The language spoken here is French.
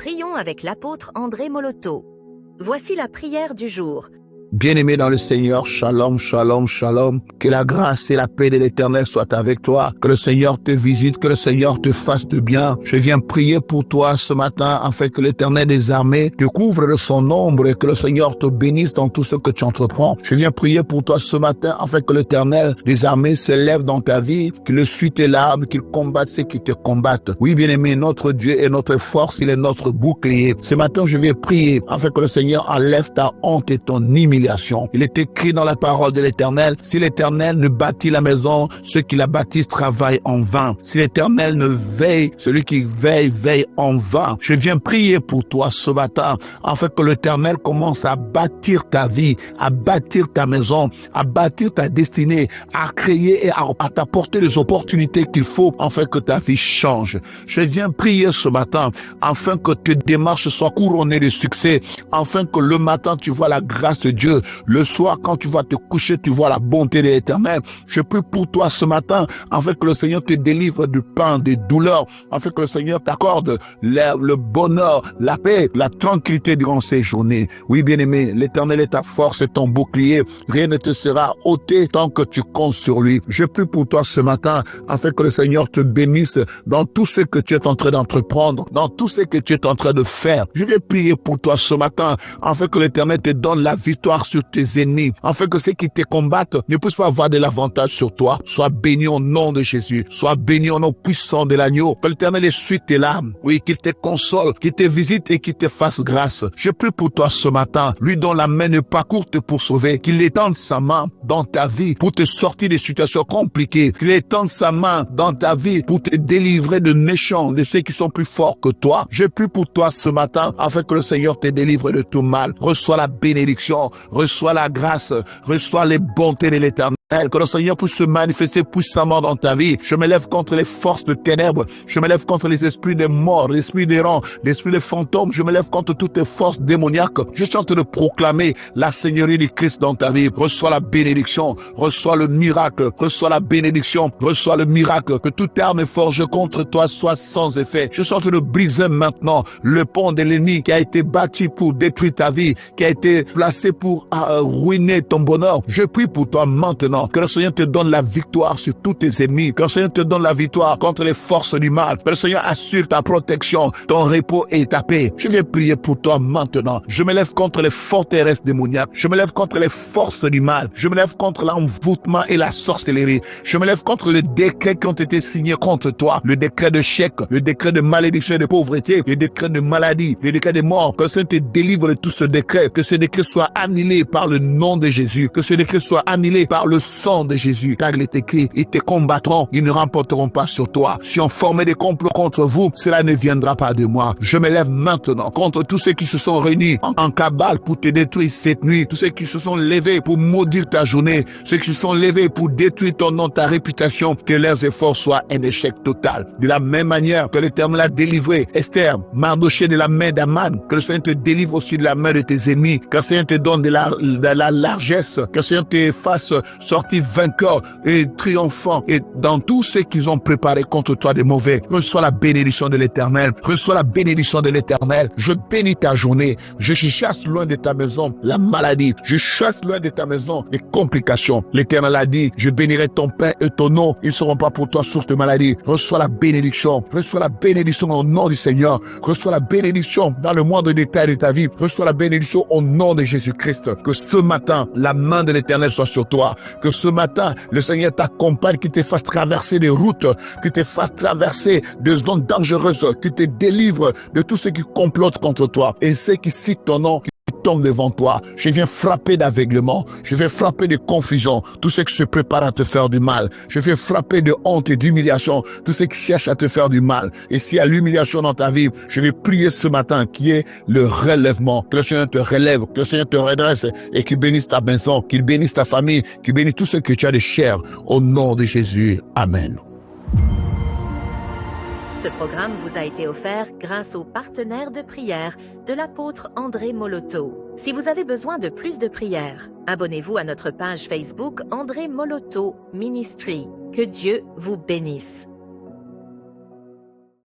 Prions avec l'apôtre André Moloto. Voici la prière du jour. Bien-aimé dans le Seigneur, shalom, shalom, shalom. Que la grâce et la paix de l'Éternel soient avec toi. Que le Seigneur te visite, que le Seigneur te fasse du bien. Je viens prier pour toi ce matin afin que l'Éternel des armées te couvre de son ombre et que le Seigneur te bénisse dans tout ce que tu entreprends. Je viens prier pour toi ce matin afin que l'Éternel des armées s'élève dans ta vie, qu'il essuie tes larmes, qu'il combatte ceux qui te combattent. Oui, bien-aimé, notre Dieu est notre force, il est notre bouclier. Ce matin, je viens prier afin que le Seigneur enlève ta honte et ton humiliation. Il est écrit dans la parole de l'Éternel, si l'Éternel ne bâtit la maison, ceux qui la bâtissent travaillent en vain. Si l'Éternel ne veille, celui qui veille, veille en vain. Je viens prier pour toi ce matin, afin que l'Éternel commence à bâtir ta vie, à bâtir ta maison, à bâtir ta destinée, à créer et à t'apporter les opportunités qu'il faut, afin que ta vie change. Je viens prier ce matin, afin que tes démarches soient couronnées de succès, afin que le matin tu vois la grâce de Dieu. Le soir, quand tu vas te coucher, tu vois la bonté de l'Éternel. Je prie pour toi ce matin, afin que le Seigneur te délivre du pain, des douleurs, afin que le Seigneur t'accorde le bonheur, la paix, la tranquillité durant ces journées. Oui, bien-aimé, l'Éternel est ta force et ton bouclier. Rien ne te sera ôté tant que tu comptes sur lui. Je prie pour toi ce matin, afin que le Seigneur te bénisse dans tout ce que tu es en train d'entreprendre, dans tout ce que tu es en train de faire. Je vais prier pour toi ce matin, afin que l'Éternel te donne la victoire sur tes ennemis, afin que ceux qui te combattent ne puissent pas avoir de l'avantage sur toi. Sois béni au nom de Jésus. Sois béni au nom puissant de l'agneau. Que l'Éternel essuie tes larmes. Oui, qu'il te console, qu'il te visite et qu'il te fasse grâce. Je prie pour toi ce matin, lui dont la main n'est pas courte pour sauver, qu'il étende sa main dans ta vie pour te sortir des situations compliquées, qu'il étende sa main dans ta vie pour te délivrer de méchants, de ceux qui sont plus forts que toi. Je prie pour toi ce matin, afin que le Seigneur te délivre de tout mal. Reçois la bénédiction, reçois la grâce, reçois les bontés de l'Éternel. Que le Seigneur puisse se manifester puissamment dans ta vie. Je me lève contre les forces de ténèbres. Je me lève contre les esprits des morts, les esprits d'errants, les esprits des fantômes. Je me lève contre toutes les forces démoniaques. Je suis en train de proclamer la Seigneurie du Christ dans ta vie. Reçois la bénédiction, reçois le miracle, reçois la bénédiction, reçois le miracle. Que toute arme forgée contre toi soit sans effet. Je suis en train de briser maintenant le pont de l'ennemi qui a été bâti pour détruire ta vie, qui a été placé pour ruiner ton bonheur. Je prie pour toi maintenant. Que le Seigneur te donne la victoire sur tous tes ennemis. Que le Seigneur te donne la victoire contre les forces du mal. Que le Seigneur assure ta protection, ton repos et ta paix. Je vais prier pour toi maintenant. Je me lève contre les forteresses démoniaques. Je me lève contre les forces du mal. Je me lève contre l'envoûtement et la sorcellerie. Je me lève contre les décrets qui ont été signés contre toi. Le décret de chèque, le décret de malédiction et de pauvreté, le décret de maladie, le décret de mort. Que le Seigneur te délivre de tout ce décret. Que ce décret soit annulé par le nom de Jésus. Que ce décret soit annulé par le sang de Jésus. Car il est écrit, ils te combattront, ils ne remporteront pas sur toi. Si on formait des complots contre vous, cela ne viendra pas de moi. Je me lève maintenant contre tous ceux qui se sont réunis en cabale pour te détruire cette nuit. Tous ceux qui se sont levés pour maudire ta journée. Ceux qui se sont levés pour détruire ton nom, ta réputation. Que leurs efforts soient un échec total. De la même manière que l'Éternel a délivré Esther, Mardochée de la main d'Aman. Que le Seigneur te délivre aussi de la main de tes ennemis. Que le Seigneur te donne de la largesse. Que le Seigneur te fasse sortir vainqueur et triomphant et dans tout ce qu'ils ont préparé contre toi de mauvais. Reçois la bénédiction de l'Éternel. Reçois la bénédiction de l'Éternel. Je bénis ta journée. Je chasse loin de ta maison la maladie. Je chasse loin de ta maison les complications. L'Éternel a dit, je bénirai ton pain et ton eau. Ils ne seront pas pour toi source de maladie. Reçois la bénédiction. Reçois la bénédiction au nom du Seigneur. Reçois la bénédiction dans le moindre détail de ta vie. Reçois la bénédiction au nom de Jésus-Christ. Que ce matin, la main de l'Éternel soit sur toi. Que ce matin, le Seigneur t'accompagne, qu'il te fasse traverser des routes, qu'il te fasse traverser des zones dangereuses, qu'il te délivre de tous ceux qui complotent contre toi et ceux qui citent ton nom, qui tombent devant toi. Je viens frapper d'aveuglement, je vais frapper de confusion, tous ceux qui se préparent à te faire du mal. Je vais frapper de honte et d'humiliation, tous ceux qui cherchent à te faire du mal. Et s'il y a l'humiliation dans ta vie, je vais prier ce matin qui est le relèvement. Que le Seigneur te relève, que le Seigneur te redresse et qu'il bénisse ta maison, qu'il bénisse ta famille, qu'il bénisse tout ce que tu as de cher. Au nom de Jésus. Amen. Ce programme vous a été offert grâce aux partenaires de prière de l'apôtre André Moloto. Si vous avez besoin de plus de prières, abonnez-vous à notre page Facebook André Moloto Ministry. Que Dieu vous bénisse.